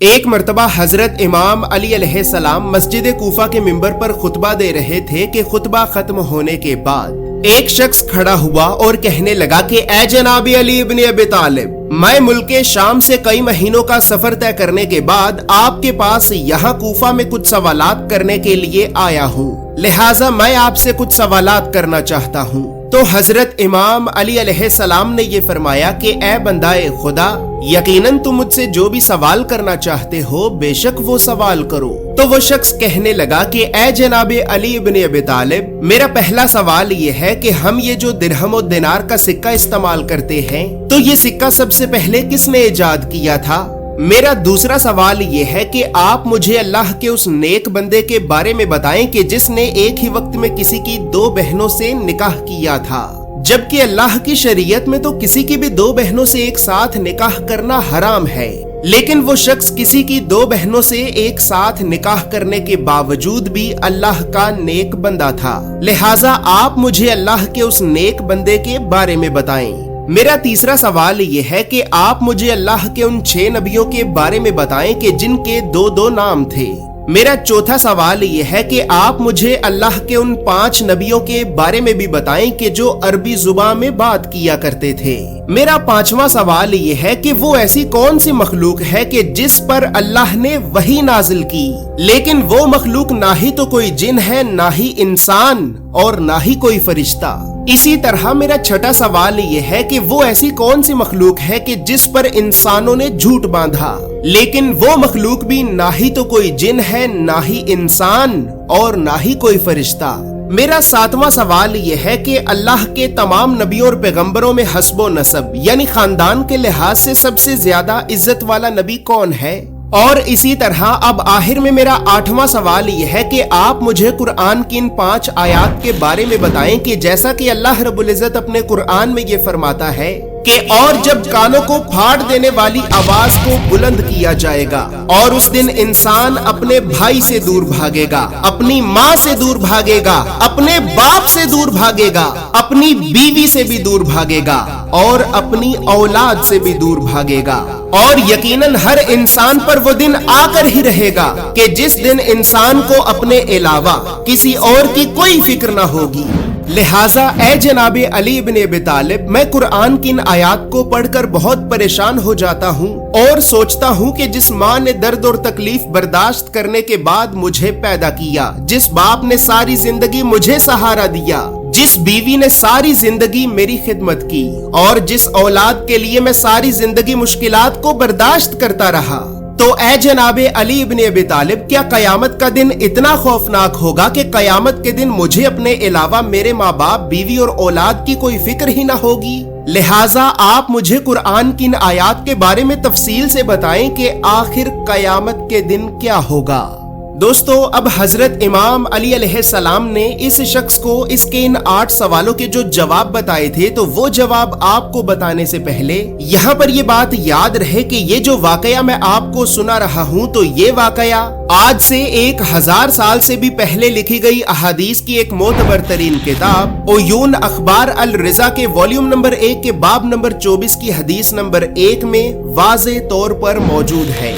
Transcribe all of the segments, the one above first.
ایک مرتبہ حضرت امام علی علیہ السلام مسجد کوفہ کے منبر پر خطبہ دے رہے تھے کہ خطبہ ختم ہونے کے بعد ایک شخص کھڑا ہوا اور کہنے لگا کہ اے جناب علی ابن ابی طالب، میں ملک شام سے کئی مہینوں کا سفر طے کرنے کے بعد آپ کے پاس یہاں کوفہ میں کچھ سوالات کرنے کے لیے آیا ہوں، لہٰذا میں آپ سے کچھ سوالات کرنا چاہتا ہوں۔ تو حضرت امام علی علیہ السلام نے یہ فرمایا کہ اے بندہ خدا، یقیناً تم مجھ سے جو بھی سوال کرنا چاہتے ہو بے شک وہ سوال کرو۔ تو وہ شخص کہنے لگا کہ اے جناب علی ابن ابی طالب، میرا پہلا سوال یہ ہے کہ ہم یہ جو درہم و دینار کا سکہ استعمال کرتے ہیں تو یہ سکہ سب سے پہلے کس نے ایجاد کیا تھا؟ میرا دوسرا سوال یہ ہے کہ آپ مجھے اللہ کے اس نیک بندے کے بارے میں بتائیں کہ جس نے ایک ہی وقت میں کسی کی دو بہنوں سے نکاح کیا تھا، جبکہ اللہ کی شریعت میں تو کسی کی بھی دو بہنوں سے ایک ساتھ نکاح کرنا حرام ہے، لیکن وہ شخص کسی کی دو بہنوں سے ایک ساتھ نکاح کرنے کے باوجود بھی اللہ کا نیک بندہ تھا، لہٰذا آپ مجھے اللہ کے اس نیک بندے کے بارے میں بتائیں۔ میرا تیسرا سوال یہ ہے کہ آپ مجھے اللہ کے ان 6 نبیوں کے بارے میں بتائیں کہ جن کے دو نام تھے۔ میرا چوتھا سوال یہ ہے کہ آپ مجھے اللہ کے ان 5 نبیوں کے بارے میں بھی بتائیں کہ جو عربی زبان میں بات کیا کرتے تھے۔ میرا 5واں سوال یہ ہے کہ وہ ایسی کون سی مخلوق ہے کہ جس پر اللہ نے وحی نازل کی، لیکن وہ مخلوق نہ ہی تو کوئی جن ہے، نہ ہی انسان اور نہ ہی کوئی فرشتہ۔ اسی طرح میرا 6واں سوال یہ ہے کہ وہ ایسی کون سی مخلوق ہے کہ جس پر انسانوں نے جھوٹ باندھا، لیکن وہ مخلوق بھی نہ ہی تو کوئی جن ہے، نہ ہی انسان اور نہ ہی کوئی فرشتہ۔ میرا 7واں سوال یہ ہے کہ اللہ کے تمام نبیوں اور پیغمبروں میں حسب و نسب یعنی خاندان کے لحاظ سے سب سے زیادہ عزت والا نبی کون ہے؟ اور اسی طرح اب آخر میں میرا 8واں سوال یہ ہے کہ آپ مجھے قرآن کی ان 5 آیات کے بارے میں بتائیں کہ جیسا کہ اللہ رب العزت اپنے قرآن میں یہ فرماتا ہے کہ اور جب کانوں کو پھاڑ دینے والی آواز کو بلند کیا جائے گا اور اس دن انسان اپنے بھائی سے دور بھاگے گا، اپنی ماں سے دور بھاگے گا، اپنے باپ سے دور بھاگے گا، اپنی بیوی سے بھی دور بھاگے گا اور اپنی اولاد سے بھی دور بھاگے گا، اور یقیناً ہر انسان پر وہ دن آ کر ہی رہے گا کہ جس دن انسان کو اپنے علاوہ کسی اور کی کوئی فکر نہ ہوگی۔ لہٰذا اے جناب علی ابن ابی طالب، میں قرآن کی ان آیات کو پڑھ کر بہت پریشان ہو جاتا ہوں اور سوچتا ہوں کہ جس ماں نے درد اور تکلیف برداشت کرنے کے بعد مجھے پیدا کیا، جس باپ نے ساری زندگی مجھے سہارا دیا، جس بیوی نے ساری زندگی میری خدمت کی اور جس اولاد کے لیے میں ساری زندگی مشکلات کو برداشت کرتا رہا، تو اے جناب علی ابن ابی طالب، کیا قیامت کا دن اتنا خوفناک ہوگا کہ قیامت کے دن مجھے اپنے علاوہ میرے ماں باپ، بیوی اور اولاد کی کوئی فکر ہی نہ ہوگی؟ لہٰذا آپ مجھے قرآن کی ان آیات کے بارے میں تفصیل سے بتائیں کہ آخر قیامت کے دن کیا ہوگا۔ دوستو، اب حضرت امام علی علیہ السلام نے اس شخص کو اس کے ان 8 سوالوں کے جو جواب بتائے تھے، تو وہ جواب آپ کو بتانے سے پہلے یہاں پر یہ بات یاد رہے کہ یہ جو واقعہ میں آپ کو سنا رہا ہوں تو یہ واقعہ آج سے 1000 سال سے بھی پہلے لکھی گئی احادیث کی ایک معتبر ترین کتاب عیون اخبار الرضا کے والیوم نمبر 1 کے باب نمبر 24 کی حدیث نمبر 1 میں واضح طور پر موجود ہے۔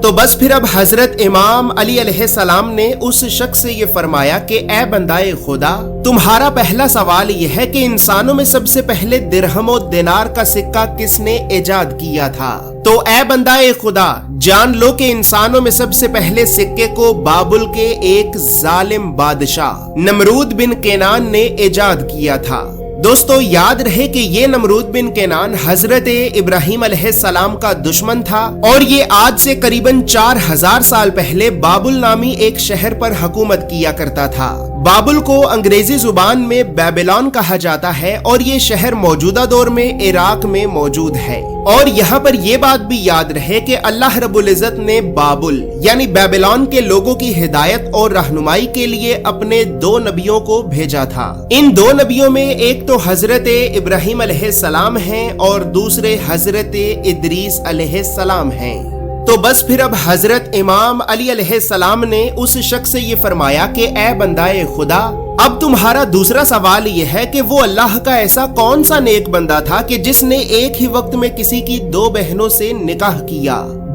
تو بس پھر اب حضرت امام علی علیہ السلام نے اس شخص سے یہ فرمایا کہ اے بندہ خدا، تمہارا پہلا سوال یہ ہے کہ انسانوں میں سب سے پہلے درہم و دینار کا سکہ کس نے ایجاد کیا تھا؟ تو اے بندہ خدا، جان لو کہ انسانوں میں سب سے پہلے سکے کو بابل کے ایک ظالم بادشاہ نمرود بن کینان نے ایجاد کیا تھا۔ دوستو، یاد رہے کہ یہ نمرود بن کینان حضرت ابراہیم علیہ السلام کا دشمن تھا اور یہ آج سے قریباً 4000 سال پہلے بابل نامی ایک شہر پر حکومت کیا کرتا تھا۔ بابل کو انگریزی زبان میں بیبلون کہا جاتا ہے اور یہ شہر موجودہ دور میں عراق میں موجود ہے۔ اور یہاں پر یہ بات بھی یاد رہے کہ اللہ رب العزت نے بابل یعنی بیبلون کے لوگوں کی ہدایت اور رہنمائی کے لیے اپنے 2 نبیوں کو بھیجا تھا۔ ان 2 نبیوں میں ایک تو حضرت ابراہیم علیہ السلام ہیں اور دوسرے حضرت ادریس علیہ السلام ہیں۔ تو بس پھر اب حضرت امام علی علیہ السلام نے اس شخص سے یہ فرمایا کہ اے بندہ خدا، اب تمہارا دوسرا سوال یہ ہے کہ وہ اللہ کا ایسا کون سا نیک بندہ تھا کہ جس نے ایک ہی وقت میں کسی کی 2 بہنوں سے نکاح کیا،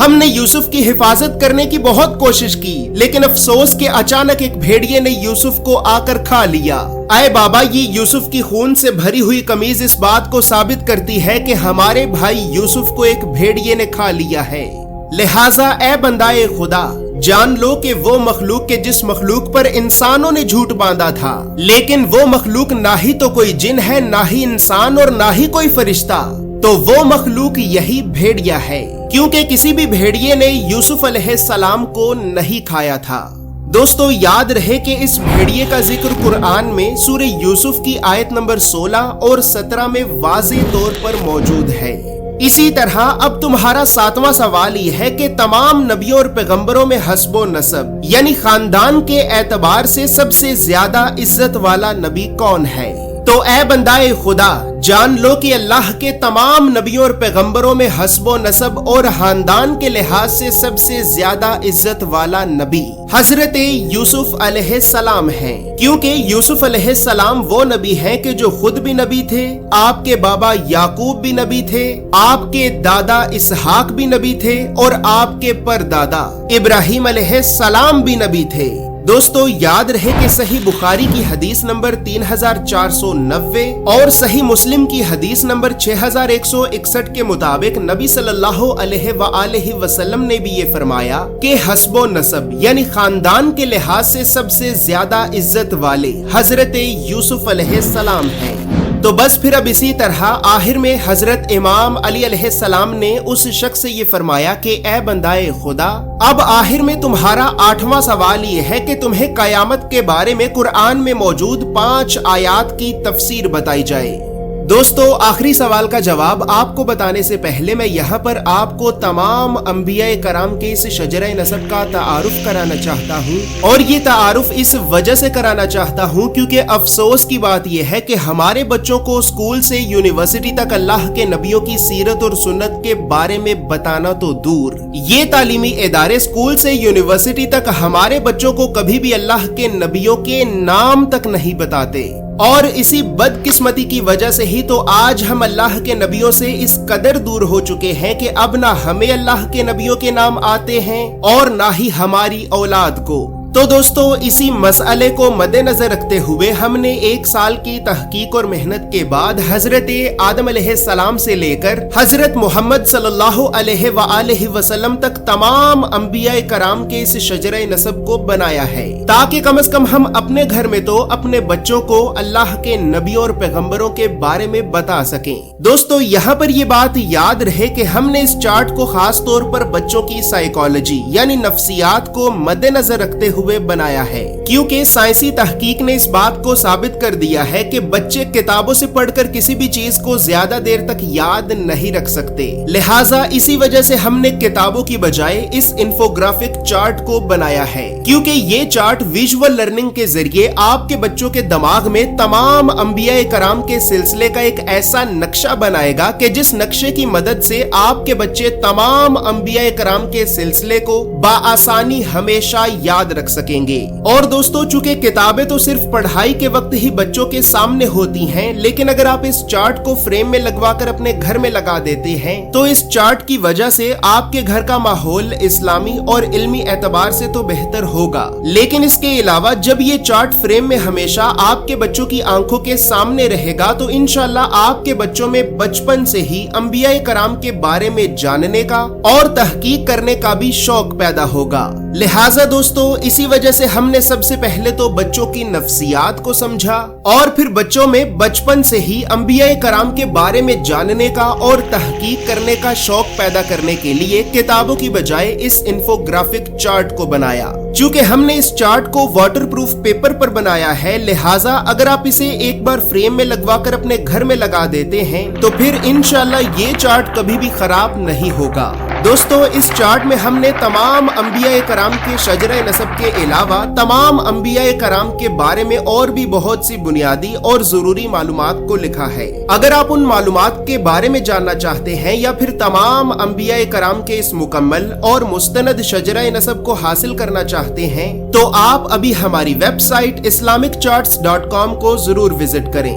ہم نے یوسف کی حفاظت کرنے کی بہت کوشش کی، لیکن افسوس کہ اچانک ایک بھیڑیے نے یوسف کو آ کر کھا لیا۔ اے بابا، یہ یوسف کی خون سے بھری ہوئی قمیض اس بات کو ثابت کرتی ہے کہ ہمارے بھائی یوسف کو ایک بھیڑیے نے کھا لیا ہے۔ لہٰذا اے بندائے خدا، جان لو کہ وہ مخلوق کے جس مخلوق پر انسانوں نے جھوٹ باندھا تھا، لیکن وہ مخلوق نہ ہی تو کوئی جن ہے، نہ ہی انسان، اور نہ ہی کوئی فرشتہ، تو وہ مخلوق یہی بھیڑیا ہے، کیونکہ کسی بھی بھیڑیے نے یوسف علیہ السلام کو نہیں کھایا تھا۔ دوستو یاد رہے کہ اس بھیڑیے کا ذکر قرآن میں سورہ یوسف کی آیت نمبر 16 اور 17 میں واضح طور پر موجود ہے۔ اسی طرح اب تمہارا 7واں سوال یہ ہے کہ تمام نبیوں اور پیغمبروں میں حسب و نسب یعنی خاندان کے اعتبار سے سب سے زیادہ عزت والا نبی کون ہے؟ تو اے بندائے خدا، جان لو کہ اللہ کے تمام نبیوں اور پیغمبروں میں حسب و نسب اور خاندان کے لحاظ سے سب سے زیادہ عزت والا نبی حضرت یوسف علیہ السلام ہیں، کیونکہ یوسف علیہ السلام وہ نبی ہیں کہ جو خود بھی نبی تھے، آپ کے بابا یعقوب بھی نبی تھے، آپ کے دادا اسحاق بھی نبی تھے، اور آپ کے پردادا ابراہیم علیہ السلام بھی نبی تھے۔ دوستو یاد رہے کہ صحیح بخاری کی حدیث نمبر 3490 اور صحیح مسلم کی حدیث نمبر 6161 کے مطابق نبی صلی اللہ علیہ وآلہ وسلم نے بھی یہ فرمایا کہ حسب و نسب یعنی خاندان کے لحاظ سے سب سے زیادہ عزت والے حضرت یوسف علیہ السلام ہیں۔ تو بس پھر اب اسی طرح آخر میں حضرت امام علی علیہ السلام نے اس شخص سے یہ فرمایا کہ اے بندائے خدا، اب آخر میں تمہارا 8واں سوال یہ ہے کہ تمہیں قیامت کے بارے میں قرآن میں موجود 5 آیات کی تفسیر بتائی جائے۔ دوستو آخری سوال کا جواب آپ کو بتانے سے پہلے میں یہاں پر آپ کو تمام انبیاء کرام کے اس شجرہ نسب کا تعارف کرانا چاہتا ہوں، اور یہ تعارف اس وجہ سے کرانا چاہتا ہوں کیونکہ افسوس کی بات یہ ہے کہ ہمارے بچوں کو اسکول سے یونیورسٹی تک اللہ کے نبیوں کی سیرت اور سنت کے بارے میں بتانا تو دور، یہ تعلیمی ادارے اسکول سے یونیورسٹی تک ہمارے بچوں کو کبھی بھی اللہ کے نبیوں کے نام تک نہیں بتاتے، اور اسی بدقسمتی کی وجہ سے ہی تو آج ہم اللہ کے نبیوں سے اس قدر دور ہو چکے ہیں کہ اب نہ ہمیں اللہ کے نبیوں کے نام آتے ہیں اور نہ ہی ہماری اولاد کو۔ تو دوستو اسی مسئلے کو مد نظر رکھتے ہوئے ہم نے 1 سال کی تحقیق اور محنت کے بعد حضرت آدم علیہ السلام سے لے کر حضرت محمد صلی اللہ علیہ وآلہ وسلم تک تمام انبیاء کرام کے اس شجرہ نسب کو بنایا ہے، تاکہ کم از کم ہم اپنے گھر میں تو اپنے بچوں کو اللہ کے نبیوں اور پیغمبروں کے بارے میں بتا سکیں۔ دوستو یہاں پر یہ بات یاد رہے کہ ہم نے اس چارٹ کو خاص طور پر بچوں کی سائیکالوجی یعنی نفسیات کو مد نظر رکھتے ہوئے بنایا ہے، کیونکہ سائنسی تحقیق نے اس بات کو ثابت کر دیا ہے کہ بچے کتابوں سے پڑھ کر کسی بھی چیز کو زیادہ دیر تک یاد نہیں رکھ سکتے، لہٰذا اسی وجہ سے ہم نے کتابوں کی بجائے اس انفوگرافک چارٹ کو بنایا ہے، کیونکہ یہ چارٹ ویژول لرننگ کے ذریعے آپ کے بچوں کے دماغ میں تمام انبیاء کرام کے سلسلے کا ایک ایسا نقشہ بنائے گا کہ جس نقشے کی مدد سے آپ کے بچے تمام انبیاء کرام کے سلسلے کو بآسانی ہمیشہ یاد رکھ سکیں گے۔ اور دوستو چونکہ کتابیں تو صرف پڑھائی کے وقت ہی بچوں کے سامنے ہوتی ہیں، لیکن اگر آپ اس چارٹ کو فریم میں لگوا کر اپنے گھر میں لگا دیتے ہیں تو اس چارٹ کی وجہ سے آپ کے گھر کا ماحول اسلامی اور علمی اعتبار سے تو بہتر ہوگا، لیکن اس کے علاوہ جب یہ چارٹ فریم میں ہمیشہ آپ کے بچوں کی آنکھوں کے سامنے رہے گا تو انشاءاللہ آپ کے بچوں میں بچپن سے ہی انبیاء کرام کے بارے میں جاننے کا اور تحقیق کرنے کا بھی شوق پیدا ہوگا۔ لہٰذا دوستو اسی وجہ سے ہم نے سب سے پہلے تو بچوں کی نفسیات کو سمجھا اور پھر بچوں میں بچپن سے ہی انبیاء کرام کے بارے میں جاننے کا اور تحقیق کرنے کا شوق پیدا کرنے کے لیے کتابوں کی بجائے اس انفوگرافک چارٹ کو بنایا۔ چونکہ ہم نے اس چارٹ کو واٹر پروف پیپر پر بنایا ہے، لہٰذا اگر آپ اسے ایک بار فریم میں لگوا کر اپنے گھر میں لگا دیتے ہیں تو پھر انشاءاللہ یہ چارٹ کبھی بھی خراب نہیں ہوگا۔ دوستو اس چارٹ میں ہم نے تمام انبیاء کرام کے شجرہ نسب کے علاوہ تمام انبیاء کرام کے بارے میں اور بھی بہت سی بنیادی اور ضروری معلومات کو لکھا ہے۔ اگر آپ ان معلومات کے بارے میں جاننا چاہتے ہیں یا پھر تمام انبیاء کرام کے اس مکمل اور مستند شجرہ نسب کو حاصل کرنا چاہتے ہیں تو آپ ابھی ہماری ویب سائٹ islamiccharts.com کو ضرور وزٹ کریں۔